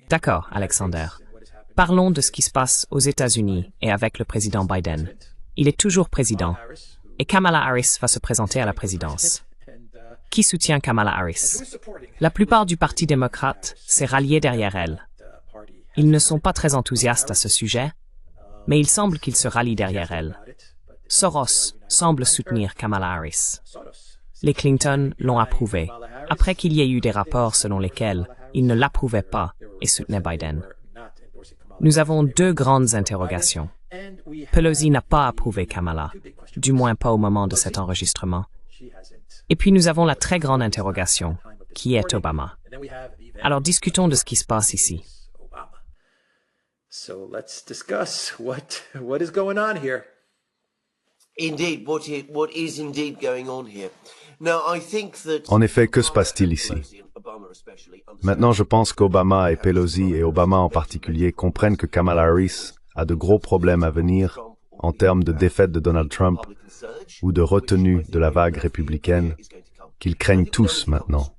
D'accord, Alexander. Parlons de ce qui se passe aux États-Unis et avec le président Biden. Il est toujours président. Et Kamala Harris va se présenter à la présidence. Qui soutient Kamala Harris? La plupart du Parti démocrate s'est rallié derrière elle. Ils ne sont pas très enthousiastes à ce sujet, mais il semble qu'ils se rallient derrière elle. Soros semble soutenir Kamala Harris. Les Clinton l'ont approuvé, après qu'il y ait eu des rapports selon lesquels ils ne l'approuvaient pas et soutenaient Biden. Nous avons deux grandes interrogations. Pelosi n'a pas approuvé Kamala, du moins pas au moment de cet enregistrement. Et puis nous avons la très grande interrogation, qui est Obama. Alors discutons de ce qui se passe ici. So let's discuss what is going on here. Indeed, what is indeed going on here. Now, I think that En effet, que se passe-t-il ici? Maintenant, je pense qu'Obama et Pelosi, et Obama en particulier, comprennent que Kamala Harris a de gros problèmes à venir en termes de défaite de Donald Trump ou de retenue de la vague républicaine, qu'ils craignent tous maintenant.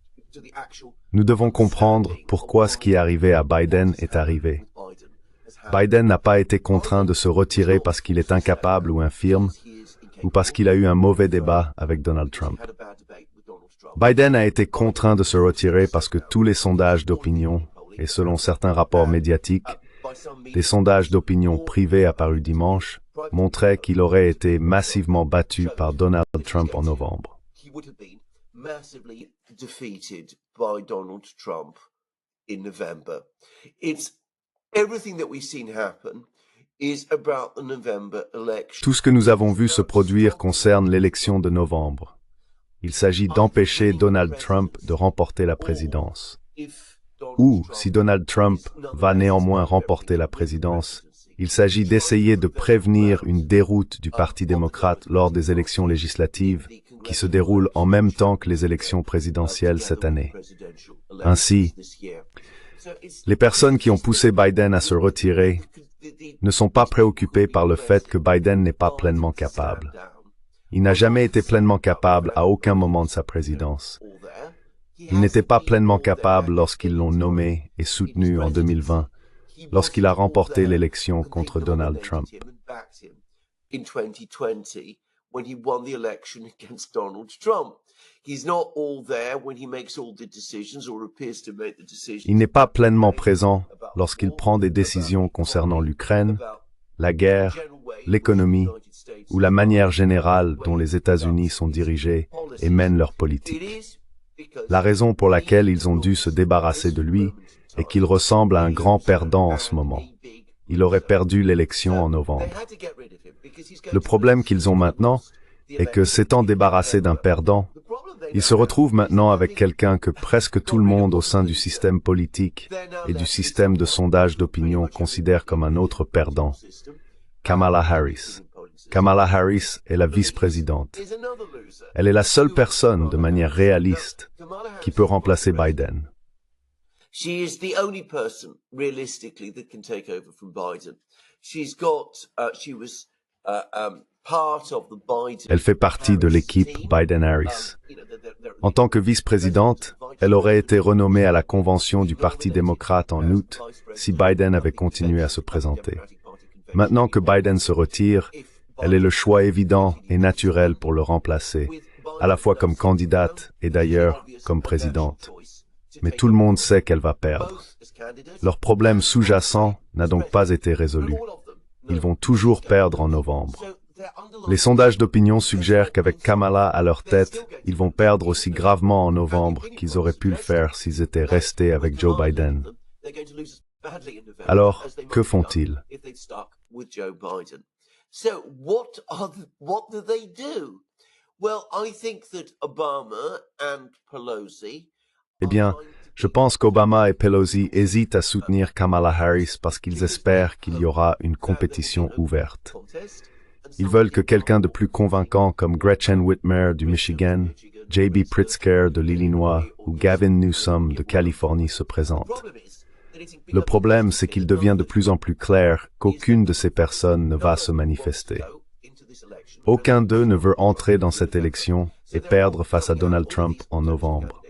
Nous devons comprendre pourquoi ce qui est arrivé à Biden est arrivé. Biden n'a pas été contraint de se retirer parce qu'il est incapable ou infirme, ou parce qu'il a eu un mauvais débat avec Donald Trump. Biden a été contraint de se retirer parce que tous les sondages d'opinion, et selon certains rapports médiatiques, des sondages d'opinion privés apparus dimanche, montraient qu'il aurait été massivement battu par Donald Trump en novembre. Tout ce que nous avons vu se produire concerne l'élection de novembre. Il s'agit d'empêcher Donald Trump de remporter la présidence. Ou, si Donald Trump va néanmoins remporter la présidence, il s'agit d'essayer de prévenir une déroute du Parti démocrate lors des élections législatives qui se déroulent en même temps que les élections présidentielles cette année. Ainsi, les personnes qui ont poussé Biden à se retirer ne sont pas préoccupées par le fait que Biden n'est pas pleinement capable. Il n'a jamais été pleinement capable à aucun moment de sa présidence. Il n'était pas pleinement capable lorsqu'ils l'ont nommé et soutenu en 2020, lorsqu'il a remporté l'élection contre Donald Trump. Il n'est pas pleinement présent lorsqu'il prend des décisions concernant l'Ukraine, la guerre, l'économie ou la manière générale dont les États-Unis sont dirigés et mènent leur politique. La raison pour laquelle ils ont dû se débarrasser de lui est qu'il ressemble à un grand perdant en ce moment. Il aurait perdu l'élection en novembre. Le problème qu'ils ont maintenant est que, s'étant débarrassés d'un perdant, ils se retrouvent maintenant avec quelqu'un que presque tout le monde au sein du système politique et du système de sondage d'opinion considère comme un autre perdant, Kamala Harris. Kamala Harris est la vice-présidente. Elle est la seule personne, de manière réaliste, qui peut remplacer Biden. She is the only person, realistically, that can take over from Biden. She was part of the Biden. Elle fait partie de l'équipe Biden-Harris. En tant que vice-présidente, elle aurait été renommée à la convention du Parti démocrate en août si Biden avait continué à se présenter. Maintenant que Biden se retire, elle est le choix évident et naturel pour le remplacer, à la fois comme candidate et d'ailleurs comme présidente. Mais tout le monde sait qu'elle va perdre. Leur problème sous-jacent n'a donc pas été résolu. Ils vont toujours perdre en novembre. Les sondages d'opinion suggèrent qu'avec Kamala à leur tête, ils vont perdre aussi gravement en novembre qu'ils auraient pu le faire s'ils étaient restés avec Joe Biden. Alors, que font-ils? So what do they do? Well, I think that Obama and Pelosi. Eh bien, je pense qu'Obama et Pelosi hésitent à soutenir Kamala Harris parce qu'ils espèrent qu'il y aura une compétition ouverte. Ils veulent que quelqu'un de plus convaincant comme Gretchen Whitmer du Michigan, J.B. Pritzker de l'Illinois ou Gavin Newsom de Californie se présente. Le problème, c'est qu'il devient de plus en plus clair qu'aucune de ces personnes ne va se manifester. Aucun d'eux ne veut entrer dans cette élection et perdre face à Donald Trump en novembre.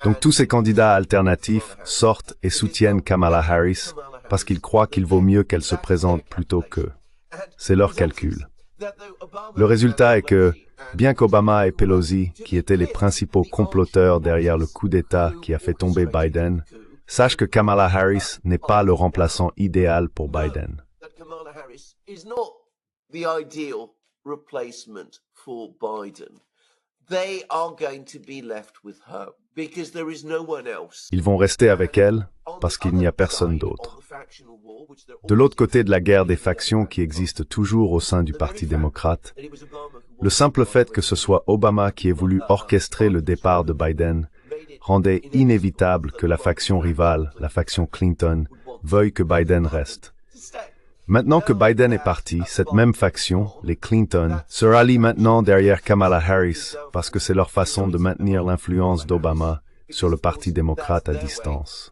Donc tous ces candidats alternatifs sortent et soutiennent Kamala Harris parce qu'ils croient qu'il vaut mieux qu'elle se présente plutôt qu'eux. C'est leur calcul. Le résultat est que, bien qu'Obama et Pelosi, qui étaient les principaux comploteurs derrière le coup d'État qui a fait tomber Biden, sachent que Kamala Harris n'est pas le remplaçant idéal pour Biden. Ils vont rester avec elle parce qu'il n'y a personne d'autre. De l'autre côté de la guerre des factions qui existe toujours au sein du Parti démocrate, le simple fait que ce soit Obama qui ait voulu orchestrer le départ de Biden rendait inévitable que la faction rivale, la faction Clinton, veuille que Biden reste. Maintenant que Biden est parti, cette même faction, les Clinton, se rallie maintenant derrière Kamala Harris parce que c'est leur façon de maintenir l'influence d'Obama sur le Parti démocrate à distance.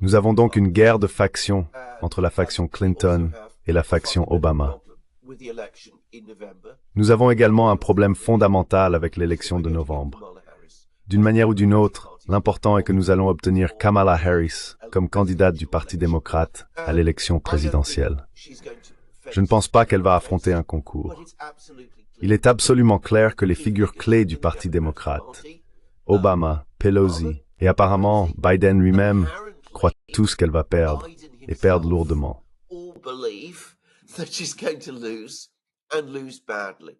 Nous avons donc une guerre de factions entre la faction Clinton et la faction Obama. Nous avons également un problème fondamental avec l'élection de novembre. D'une manière ou d'une autre, l'important est que nous allons obtenir Kamala Harris comme candidate du Parti démocrate à l'élection présidentielle. Je ne pense pas qu'elle va affronter un concours. Il est absolument clair que les figures clés du Parti démocrate, Obama, Pelosi et apparemment Biden lui-même, croient tous qu'elle va perdre et perdre lourdement. That she's going to lose and lose badly.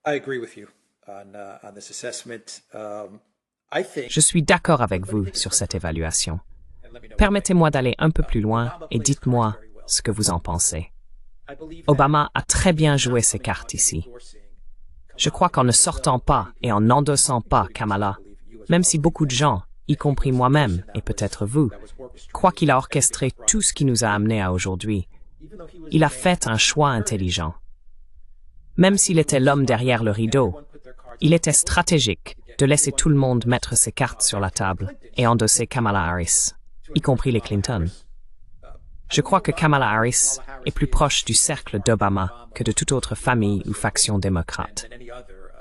I agree with you on this assessment. I think. Je suis d'accord avec vous sur cette évaluation. Permettez-moi d'aller un peu plus loin et dites-moi ce que vous en pensez. Obama a très bien joué ses cartes ici. Je crois qu'en ne sortant pas et en n'endossant pas Kamala, même si beaucoup de gens, y compris moi-même et peut-être vous, croient qu'il a orchestré tout ce qui nous a amenés à aujourd'hui, il a fait un choix intelligent. Même s'il était l'homme derrière le rideau, il était stratégique de laisser tout le monde mettre ses cartes sur la table et endosser Kamala Harris, y compris les Clinton. Je crois que Kamala Harris est plus proche du cercle d'Obama que de toute autre famille ou faction démocrate.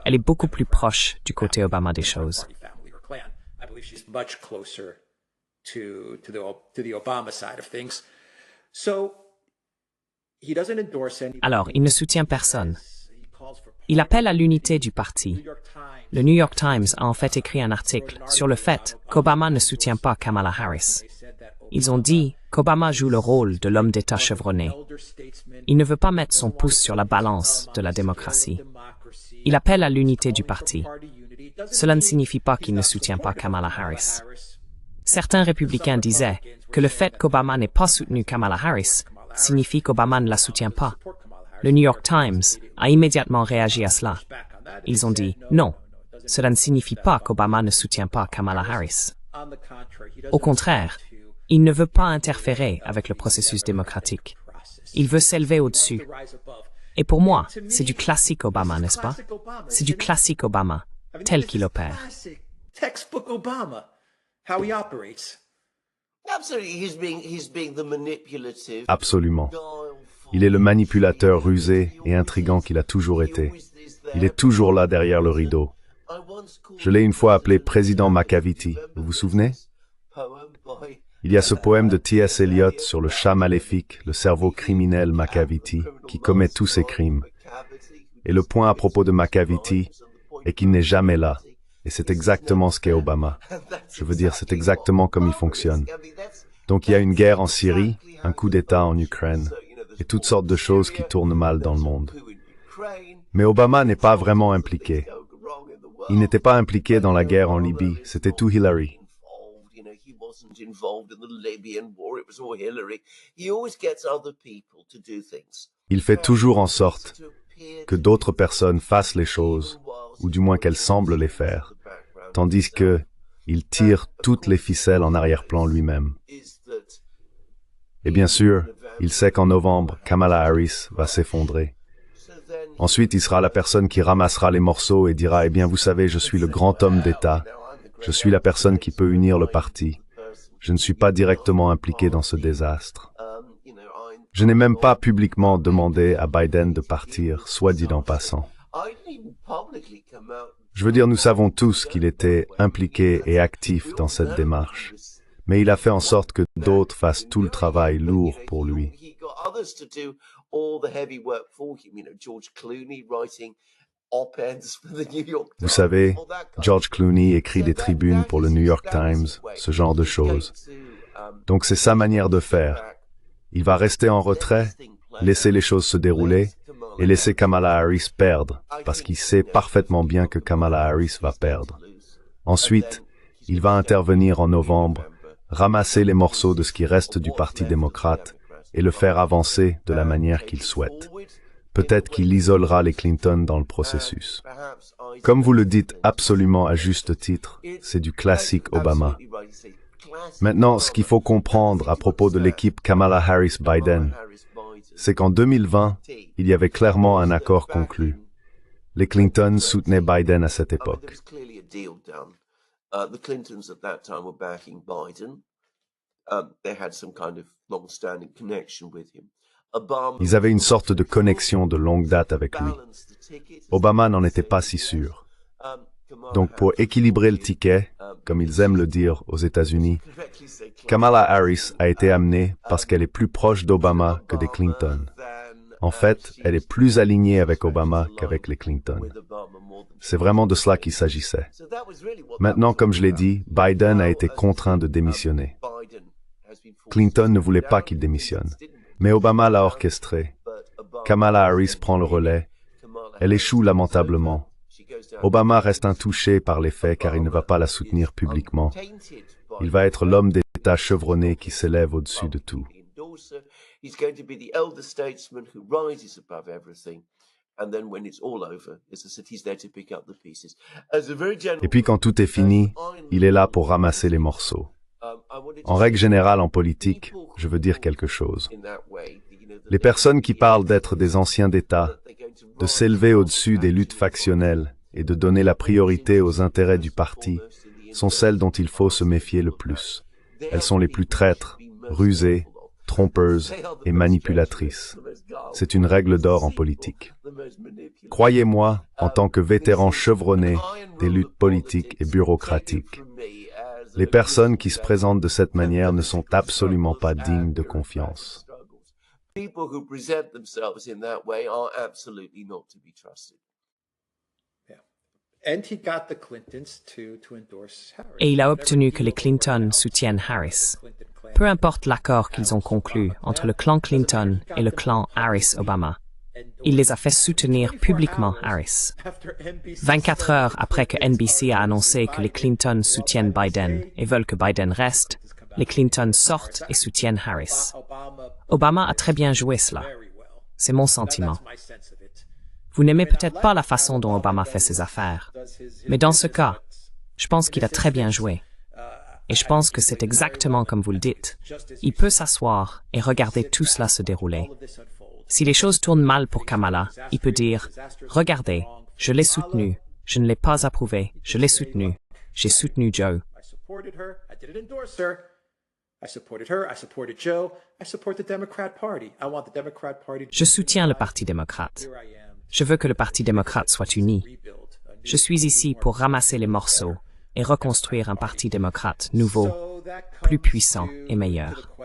Elle est beaucoup plus proche du côté Obama des choses. She's much closer to the Obama side of things. So he doesn't endorse any. Alors, il ne soutient personne. Il appelle à l'unité du parti. Le New York Times a en fait écrit un article sur le fait qu'Obama ne soutient pas Kamala Harris. Ils ont dit qu'Obama joue le rôle de l'homme d'État chevronné. Il ne veut pas mettre son pouce sur la balance de la démocratie. Il appelle à l'unité du parti. Cela ne signifie pas qu'il ne soutient pas Kamala Harris. Certains républicains disaient que le fait qu'Obama n'ait pas soutenu Kamala Harris signifie qu'Obama ne la soutient pas. Le New York Times a immédiatement réagi à cela. Ils ont dit non, cela ne signifie pas qu'Obama ne soutient pas Kamala Harris. Au contraire, il ne veut pas interférer avec le processus démocratique. Il veut s'élever au-dessus. Et pour moi, c'est du classique Obama, n'est-ce pas? C'est du classique Obama. Tel qu'il opère. Textbook Obama, how he operates. Absolument. Il est le manipulateur rusé et intrigant qu'il a toujours été. Il est toujours là derrière le rideau. Je l'ai une fois appelé Président Macavity, vous vous souvenez? Il y a ce poème de T.S. Eliot sur le chat maléfique, le cerveau criminel Macavity, qui commet tous ses crimes. Et le point à propos de Macavity est qu'il n'est jamais là. Et c'est exactement ce qu'est Obama. Je veux dire, c'est exactement comme il fonctionne. Donc il y a une guerre en Syrie, un coup d'État en Ukraine, et toutes sortes de choses qui tournent mal dans le monde. Mais Obama n'est pas vraiment impliqué. Il n'était pas impliqué dans la guerre en Libye, c'était tout Hillary. Il fait toujours en sorte que d'autres personnes fassent les choses, ou du moins qu'elles semblent les faire, tandis que il tire toutes les ficelles en arrière-plan lui-même. Et bien sûr, il sait qu'en novembre, Kamala Harris va s'effondrer. Ensuite, il sera la personne qui ramassera les morceaux et dira « Eh bien, vous savez, je suis le grand homme d'État, je suis la personne qui peut unir le parti. je ne suis pas directement impliqué dans ce désastre. Je n'ai même pas publiquement demandé à Biden de partir, soit dit en passant. Je veux dire, nous savons tous qu'il était impliqué et actif dans cette démarche, mais il a fait en sorte que d'autres fassent tout le travail lourd pour lui. Vous savez, George Clooney écrit des tribunes pour le New York Times, ce genre de choses. Donc c'est sa manière de faire. Il va rester en retrait, laisser les choses se dérouler et laisser Kamala Harris perdre, parce qu'il sait parfaitement bien que Kamala Harris va perdre. Ensuite, il va intervenir en novembre, ramasser les morceaux de ce qui reste du Parti démocrate et le faire avancer de la manière qu'il souhaite. Peut-être qu'il isolera les Clinton dans le processus. Comme vous le dites absolument à juste titre, c'est du classique Obama. Maintenant, ce qu'il faut comprendre à propos de l'équipe Kamala Harris-Biden, c'est qu'en 2020, il y avait clairement un accord conclu. Les Clinton soutenaient Biden à cette époque. Ils avaient une sorte de connexion de longue date avec lui. Obama n'en était pas si sûr. Donc pour équilibrer le ticket, comme ils aiment le dire aux États-Unis, Kamala Harris a été amenée parce qu'elle est plus proche d'Obama que des Clinton. En fait, elle est plus alignée avec Obama qu'avec les Clinton. C'est vraiment de cela qu'il s'agissait. Maintenant, comme je l'ai dit, Biden a été contraint de démissionner. Clinton ne voulait pas qu'il démissionne, mais Obama l'a orchestré. Kamala Harris prend le relais. Elle échoue lamentablement. Obama reste intouché par les faits car il ne va pas la soutenir publiquement. Il va être l'homme d'État chevronné qui s'élève au-dessus de tout. Et puis quand tout est fini, il est là pour ramasser les morceaux. En règle générale en politique, je veux dire quelque chose. Les personnes qui parlent d'être des anciens d'État, de s'élever au-dessus des luttes factionnelles et de donner la priorité aux intérêts du parti, sont celles dont il faut se méfier le plus. Elles sont les plus traîtres, rusées, trompeuses et manipulatrices. C'est une règle d'or en politique. Croyez-moi, en tant que vétéran chevronné des luttes politiques et bureaucratiques, les personnes qui se présentent de cette manière ne sont absolument pas dignes de confiance. Et il a obtenu que les Clinton soutiennent Harris. Peu importe l'accord qu'ils ont conclu entre le clan Clinton et le clan Harris-Obama, il les a fait soutenir publiquement Harris. 24 heures après que NBC a annoncé que les Clinton soutiennent Biden et veulent que Biden reste, les Clinton sortent et soutiennent Harris. Obama a très bien joué cela. C'est mon sentiment. Vous n'aimez peut-être pas la façon dont Obama fait ses affaires, mais dans ce cas, je pense qu'il a très bien joué. Et je pense que c'est exactement comme vous le dites. Il peut s'asseoir et regarder tout cela se dérouler. Si les choses tournent mal pour Kamala, il peut dire « Regardez, je l'ai soutenu, je ne l'ai pas approuvé, je l'ai soutenu, j'ai soutenu Joe. » Je soutiens le Parti démocrate. Je veux que le Parti démocrate soit uni. Je suis ici pour ramasser les morceaux et reconstruire un Parti démocrate nouveau, plus puissant et meilleur.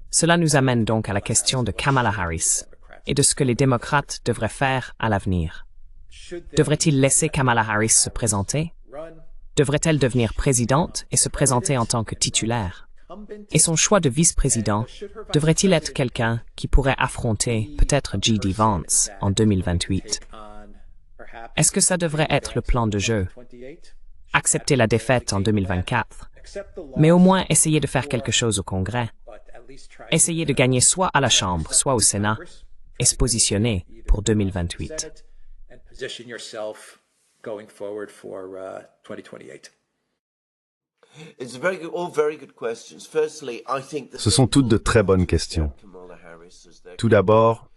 Cela nous amène donc à la question de Kamala Harris et de ce que les démocrates devraient faire à l'avenir. Devraient-ils laisser Kamala Harris se présenter? Devrait-elle devenir présidente et se présenter en tant que titulaire? Et son choix de vice-président devrait-il être quelqu'un qui pourrait affronter peut-être J.D. Vance en 2028? Est-ce que ça devrait être le plan de jeu? Accepter la défaite en 2024, mais au moins essayer de faire quelque chose au Congrès. Essayer de gagner soit à la Chambre, soit au Sénat, et se positionner pour 2028. Ce sont toutes de très bonnes questions. Tout d'abord,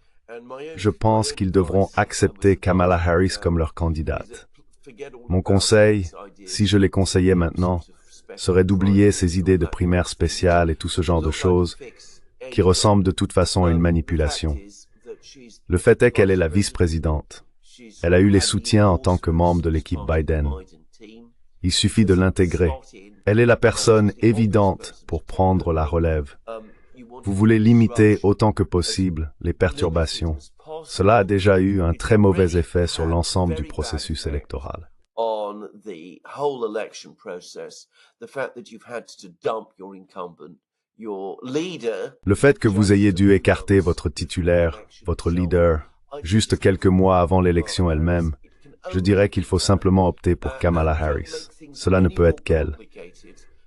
je pense qu'ils devront accepter Kamala Harris comme leur candidate. Mon conseil, si je les conseillais maintenant, serait d'oublier ces idées de primaire spéciale et tout ce genre de choses qui ressemblent de toute façon à une manipulation. Le fait est qu'elle est la vice-présidente. Elle a eu les soutiens en tant que membre de l'équipe Biden. Il suffit de l'intégrer. Elle est la personne évidente pour prendre la relève. Vous voulez limiter autant que possible les perturbations. Cela a déjà eu un très mauvais effet sur l'ensemble du processus électoral. Le fait que vous ayez dû écarter votre titulaire, votre leader, juste quelques mois avant l'élection elle-même, je dirais qu'il faut simplement opter pour Kamala Harris. Cela ne peut être qu'elle.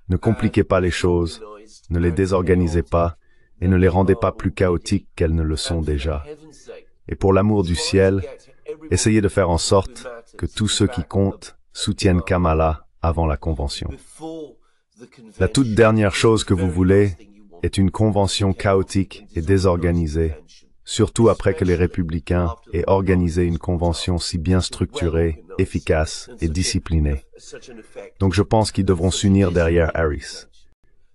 Ne compliquez pas les choses, ne les désorganisez pas et ne les rendez pas plus chaotiques qu'elles ne le sont déjà. Et pour l'amour du ciel, essayez de faire en sorte que tous ceux qui comptent soutiennent Kamala avant la convention. La toute dernière chose que vous voulez est une convention chaotique et désorganisée, surtout après que les républicains aient organisé une convention si bien structurée, efficace et disciplinée. Donc je pense qu'ils devront s'unir derrière Harris.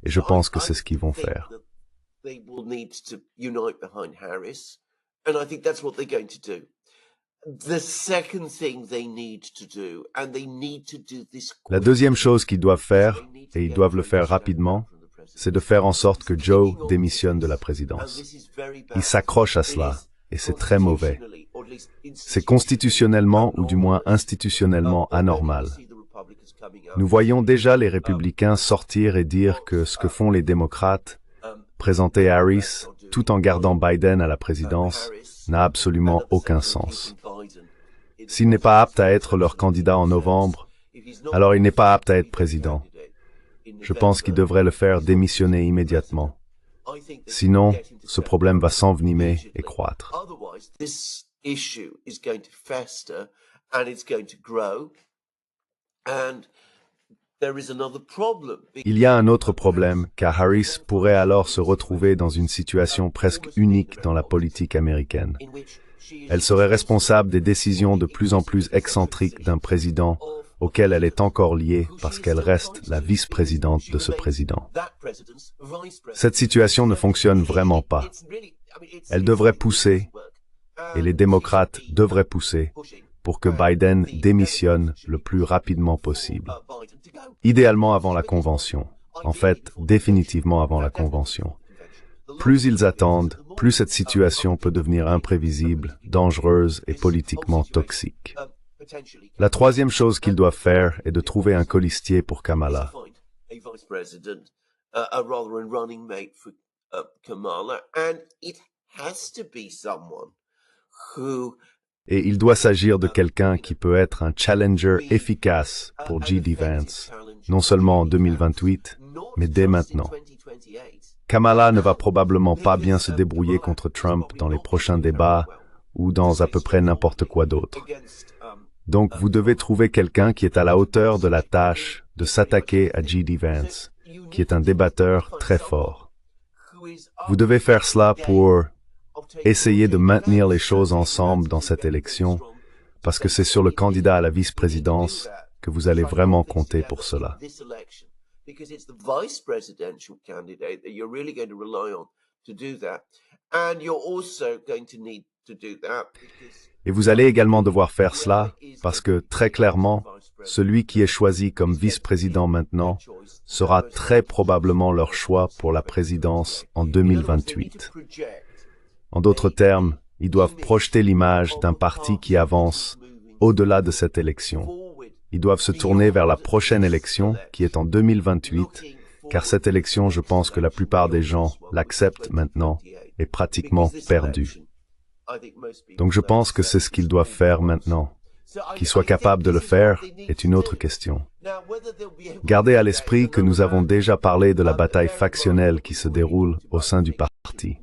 Et je pense que c'est ce qu'ils vont faire. La deuxième chose qu'ils doivent faire, et ils doivent le faire rapidement, c'est de faire en sorte que Joe démissionne de la présidence. Il s'accroche à cela, et c'est très mauvais. C'est constitutionnellement ou du moins institutionnellement anormal. Nous voyons déjà les républicains sortir et dire que ce que font les démocrates, présenter Harris tout en gardant Biden à la présidence, n'a absolument aucun sens. S'il n'est pas apte à être leur candidat en novembre, alors il n'est pas apte à être président. Je pense qu'il devrait le faire démissionner immédiatement. Sinon, ce problème va s'envenimer et croître. Il y a un autre problème, car Harris pourrait alors se retrouver dans une situation presque unique dans la politique américaine. Elle serait responsable des décisions de plus en plus excentriques d'un président auquel elle est encore liée parce qu'elle reste la vice-présidente de ce président. Cette situation ne fonctionne vraiment pas. Elle devrait pousser, et les démocrates devraient pousser, pour que Biden démissionne le plus rapidement possible. Idéalement avant la convention. En fait, définitivement avant la convention. Plus ils attendent, plus cette situation peut devenir imprévisible, dangereuse et politiquement toxique. La troisième chose qu'ils doivent faire est de trouver un colistier pour Kamala. Et il doit s'agir de quelqu'un qui peut être un challenger efficace pour J.D. Vance, non seulement en 2028, mais dès maintenant. Kamala ne va probablement pas bien se débrouiller contre Trump dans les prochains débats ou dans à peu près n'importe quoi d'autre. Donc vous devez trouver quelqu'un qui est à la hauteur de la tâche de s'attaquer à J.D. Vance, qui est un débatteur très fort. Vous devez faire cela pour essayer de maintenir les choses ensemble dans cette élection, parce que c'est sur le candidat à la vice-présidence que vous allez vraiment compter pour cela. Et vous allez également devoir faire cela parce que, très clairement, celui qui est choisi comme vice-président maintenant sera très probablement leur choix pour la présidence en 2028. En d'autres termes, ils doivent projeter l'image d'un parti qui avance au-delà de cette élection. Ils doivent se tourner vers la prochaine élection, qui est en 2028, car cette élection, je pense que la plupart des gens l'acceptent maintenant, est pratiquement perdue. Donc je pense que c'est ce qu'ils doivent faire maintenant. Qu'ils soient capables de le faire est une autre question. Gardez à l'esprit que nous avons déjà parlé de la bataille factionnelle qui se déroule au sein du parti.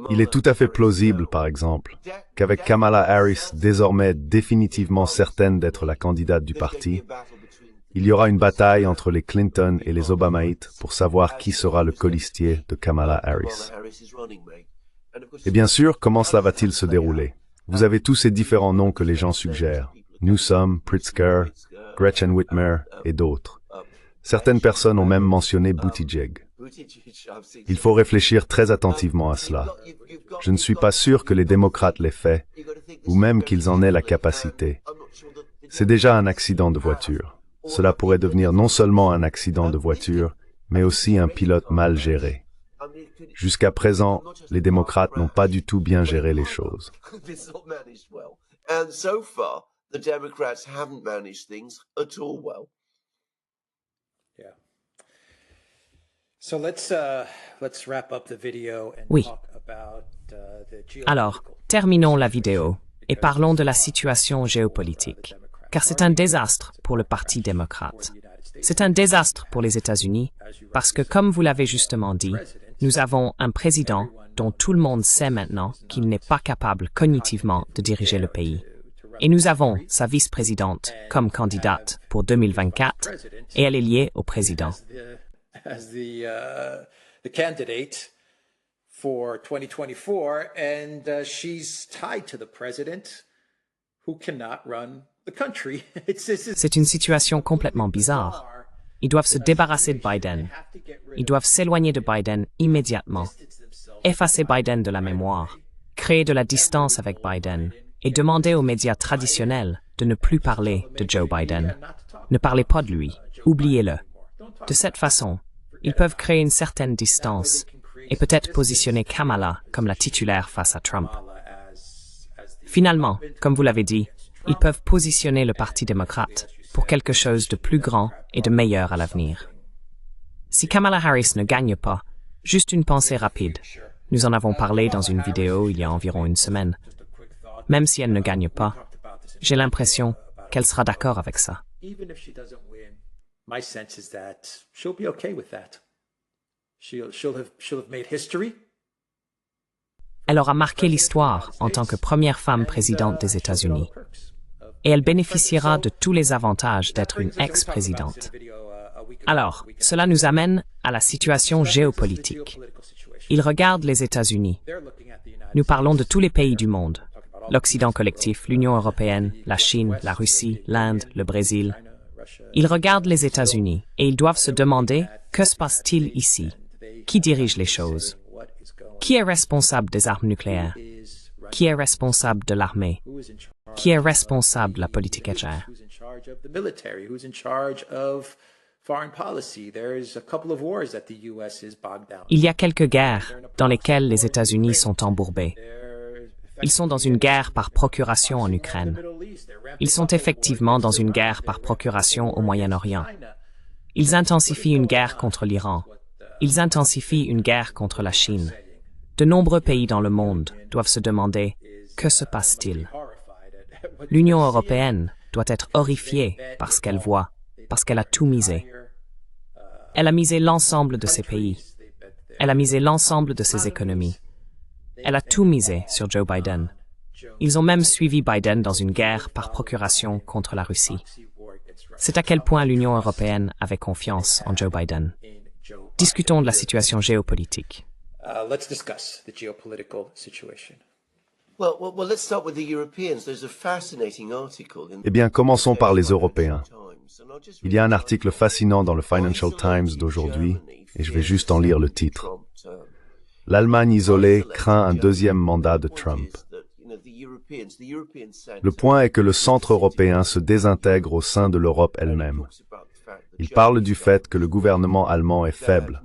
Il est tout à fait plausible, par exemple, qu'avec Kamala Harris désormais définitivement certaine d'être la candidate du parti, Il y aura une bataille entre les Clinton et les Obamaïtes pour savoir qui sera le colistier de Kamala Harris. Et bien sûr, comment cela va-t-il se dérouler? Vous avez tous ces différents noms que les gens suggèrent. Newsom, Pritzker, Gretchen Whitmer et d'autres. Certaines personnes ont même mentionné Buttigieg. Il faut réfléchir très attentivement à cela. Je ne suis pas sûr que les démocrates l'aient fait, ou même qu'ils en aient la capacité. C'est déjà un accident de voiture. Cela pourrait devenir non seulement un accident de voiture, mais aussi un pilote mal géré. Jusqu'à présent, les démocrates n'ont pas du tout bien géré les choses. Oui. Alors, terminons la vidéo et parlons de la situation géopolitique, car c'est un désastre pour le Parti démocrate. C'est un désastre pour les États-Unis parce que, comme vous l'avez justement dit, nous avons un président dont tout le monde sait maintenant qu'il n'est pas capable cognitivement de diriger le pays. Et nous avons sa vice-présidente comme candidate pour 2024 et elle est liée au président. As the candidate for 2024, and she's tied to the president, who cannot run the country. C'est une situation complètement bizarre. Ils doivent se débarrasser de Biden. Ils doivent s'éloigner de Biden immédiatement, effacer Biden de la mémoire, créer de la distance avec Biden et demander aux médias traditionnels de ne plus parler de Joe Biden. Ne parlez pas de lui, oubliez-le. De cette façon, ils peuvent créer une certaine distance et peut-être positionner Kamala comme la titulaire face à Trump. Finalement, comme vous l'avez dit, ils peuvent positionner le Parti démocrate pour quelque chose de plus grand et de meilleur à l'avenir. Si Kamala Harris ne gagne pas, juste une pensée rapide. Nous en avons parlé dans une vidéo il y a environ une semaine. Même si elle ne gagne pas, j'ai l'impression qu'elle sera d'accord avec ça. My sense is that she'll be okay with that. She'll have made history. Elle aura marqué l'histoire en tant que première femme présidente des États-Unis. Et elle bénéficiera de tous les avantages d'être une ex-présidente. Alors, cela nous amène à la situation géopolitique. Ils regardent les États-Unis. Nous parlons de tous les pays du monde. L'Occident collectif, l'Union européenne, la Chine, la Russie, l'Inde, le Brésil. Ils regardent les États-Unis et ils doivent se demander que se passe-t-il ici? Qui dirige les choses? Qui est responsable des armes nucléaires? Qui est responsable de l'armée? Qui est responsable de la politique étrangère? Il y a quelques guerres dans lesquelles les États-Unis sont embourbés. Ils sont dans une guerre par procuration en Ukraine. Ils sont effectivement dans une guerre par procuration au Moyen-Orient. Ils intensifient une guerre contre l'Iran. Ils intensifient une guerre contre la Chine. De nombreux pays dans le monde doivent se demander « Que se passe-t-il » L'Union européenne doit être horrifiée par ce qu'elle voit, parce qu'elle a tout misé. Elle a misé l'ensemble de ses pays. Elle a misé l'ensemble de ses économies. Elle a tout misé sur Joe Biden. Ils ont même suivi Biden dans une guerre par procuration contre la Russie. C'est à quel point l'Union européenne avait confiance en Joe Biden. Discutons de la situation géopolitique. Let's discuss the geopolitical situation. Well, let's start with the Europeans. There's a fascinating article in Eh bien, commençons par les Européens. Il y a un article fascinant dans le Financial Times d'aujourd'hui, et je vais juste en lire le titre. L'Allemagne isolée craint un deuxième mandat de Trump. Le point est que le centre européen se désintègre au sein de l'Europe elle-même. Il parle du fait que le gouvernement allemand est faible.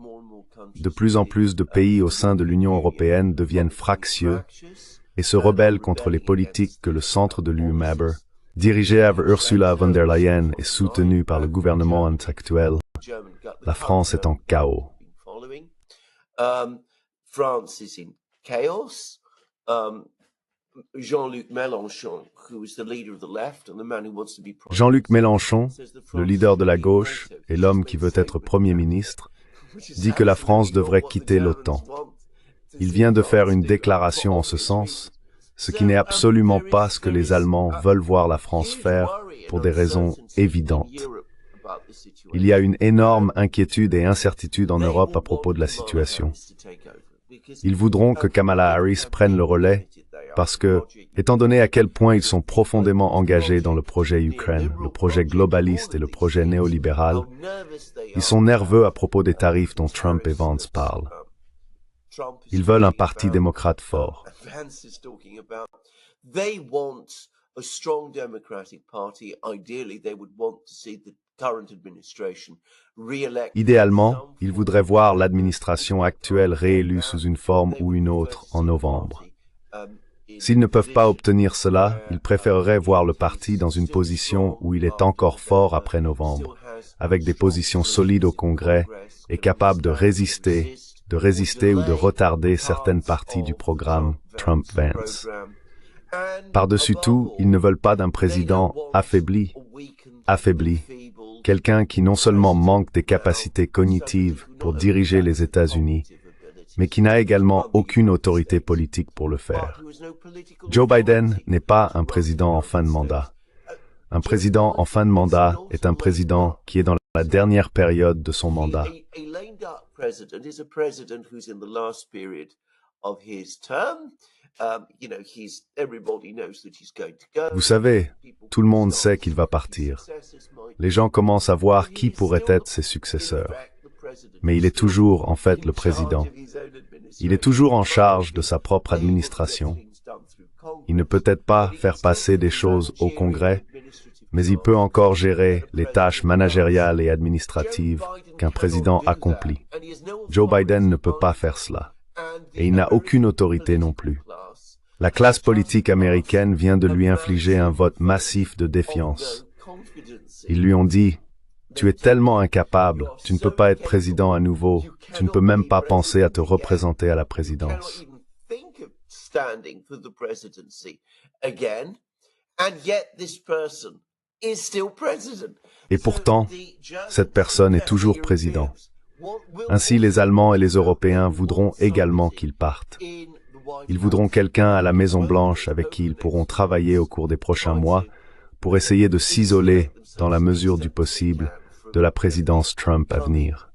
De plus en plus de pays au sein de l'Union européenne deviennent fractieux et se rebellent contre les politiques que le centre de l'UMABER, dirigé par Ursula von der Leyen et soutenu par le gouvernement actuel. La France est en chaos. France is in chaos. Jean-Luc Mélenchon, who is the leader of the left and the man who wants to be prime Jean-Luc Mélenchon, le leader de la gauche et l'homme qui veut être Premier ministre, dit que la France devrait quitter l'OTAN. Il vient de faire une déclaration en ce sens, ce qui n'est absolument pas ce que les Allemands veulent voir la France faire pour des raisons évidentes. Il y a une énorme inquiétude et incertitude en Europe à propos de la situation. Ils voudront que Kamala Harris prenne le relais parce que, étant donné à quel point ils sont profondément engagés dans le projet Ukraine, le projet globaliste et le projet néolibéral, ils sont nerveux à propos des tarifs dont Trump et Vance parlent. Ils veulent un parti démocrate fort. Idéalement, ils voudraient voir l'administration actuelle réélue sous une forme ou une autre en novembre. S'ils ne peuvent pas obtenir cela, ils préféreraient voir le parti dans une position où il est encore fort après novembre, avec des positions solides au Congrès et capable de résister ou de retarder certaines parties du programme Trump-Vance. Par-dessus tout, ils ne veulent pas d'un président affaibli, quelqu'un qui non seulement manque des capacités cognitives pour diriger les États-Unis, mais qui n'a également aucune autorité politique pour le faire. Joe Biden n'est pas un président en fin de mandat. Un président en fin de mandat est un président qui est dans la dernière période de son mandat. Vous savez, tout le monde sait qu'il va partir. Les gens commencent à voir qui pourraient être ses successeurs. Mais il est toujours, en fait, le président. Il est toujours en charge de sa propre administration. Il ne peut peut-être pas faire passer des choses au Congrès, mais il peut encore gérer les tâches managériales et administratives qu'un président accomplit. Joe Biden ne peut pas faire cela. Et il n'a aucune autorité non plus. La classe politique américaine vient de lui infliger un vote massif de défiance. Ils lui ont dit: tu es tellement incapable, tu ne peux pas être président à nouveau, tu ne peux même pas penser à te représenter à la présidence. Et pourtant, cette personne est toujours président. Ainsi, les Allemands et les Européens voudront également qu'il parte. Ils voudront quelqu'un à la Maison-Blanche avec qui ils pourront travailler au cours des prochains mois pour essayer de s'isoler, dans la mesure du possible, de la présidence Trump à venir.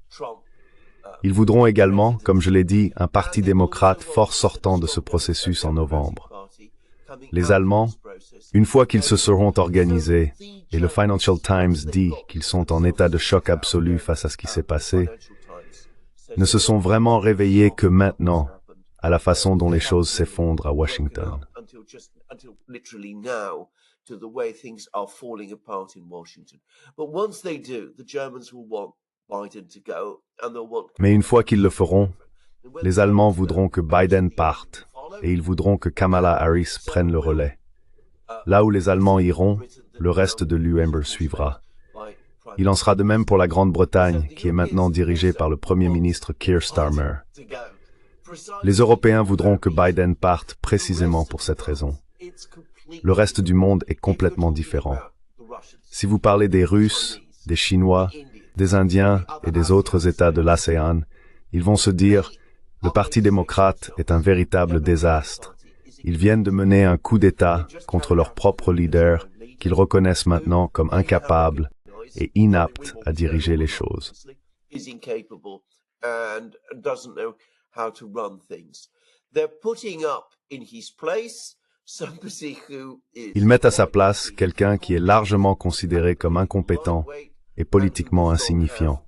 Ils voudront également, comme je l'ai dit, un parti démocrate fort sortant de ce processus en novembre. Les Allemands, une fois qu'ils se seront organisés, et le Financial Times dit qu'ils sont en état de choc absolu face à ce qui s'est passé, ne se sont vraiment réveillés que maintenant, à la façon dont les choses s'effondrent à Washington. Mais une fois qu'ils le feront, les Allemands voudront que Biden parte et ils voudront que Kamala Harris prenne le relais. Là où les Allemands iront, le reste de l'UE suivra. Il en sera de même pour la Grande-Bretagne, qui est maintenant dirigée par le Premier ministre Keir Starmer. Les Européens voudront que Biden parte précisément pour cette raison. Le reste du monde est complètement différent. Si vous parlez des Russes, des Chinois, des Indiens et des autres États de l'ASEAN, ils vont se dire: le Parti démocrate est un véritable désastre. Ils viennent de mener un coup d'État contre leur propre leader, qu'ils reconnaissent maintenant comme incapable et inapte à diriger les choses. Ils mettent à sa place quelqu'un qui est largement considéré comme incompétent et politiquement insignifiant.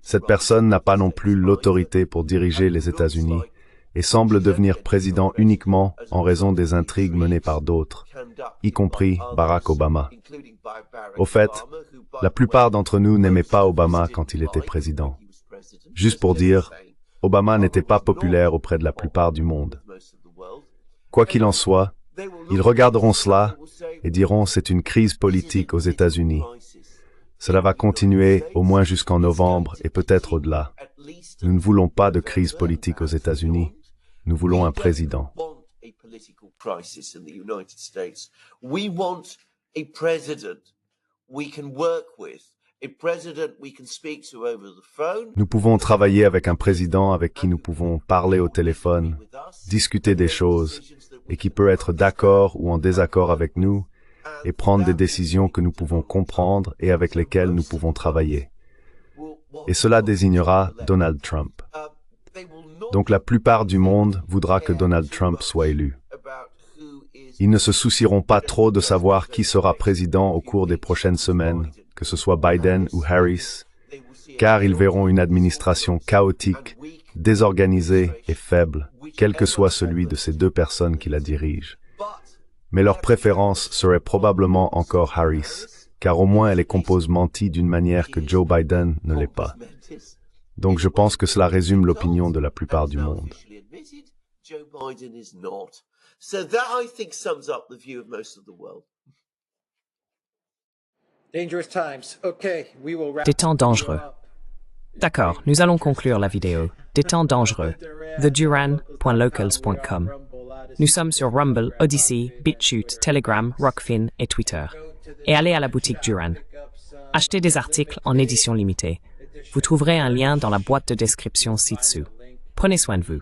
Cette personne n'a pas non plus l'autorité pour diriger les États-Unis et semble devenir président uniquement en raison des intrigues menées par d'autres, y compris Barack Obama. Au fait, la plupart d'entre nous n'aimaient pas Obama quand il était président. Juste pour dire, Obama n'était pas populaire auprès de la plupart du monde. Quoi qu'il en soit, ils regarderont cela et diront: c'est une crise politique aux États-Unis. Cela va continuer au moins jusqu'en novembre et peut-être au-delà. Nous ne voulons pas de crise politique aux États-Unis. Nous voulons un président. Nous pouvons travailler avec un président avec qui nous pouvons parler au téléphone, discuter des choses, et qui peut être d'accord ou en désaccord avec nous, et prendre des décisions que nous pouvons comprendre et avec lesquelles nous pouvons travailler. Et cela désignera Donald Trump. Donc la plupart du monde voudra que Donald Trump soit élu. Ils ne se soucieront pas trop de savoir qui sera président au cours des prochaines semaines, que ce soit Biden ou Harris, car ils verront une administration chaotique, désorganisée et faible, quel que soit celui de ces deux personnes qui la dirigent. Mais leur préférence serait probablement encore Harris, car au moins elle est compose mentie d'une manière que Joe Biden ne l'est pas. Donc je pense que cela résume l'opinion de la plupart du monde. Des temps dangereux. D'accord, nous allons conclure la vidéo. Des temps dangereux. theduran.locals.com. Nous sommes sur Rumble, Odyssey, BitChute, Telegram, Rockfin et Twitter. Et allez à la boutique Duran. Achetez des articles en édition limitée. Vous trouverez un lien dans la boîte de description ci-dessous. Prenez soin de vous.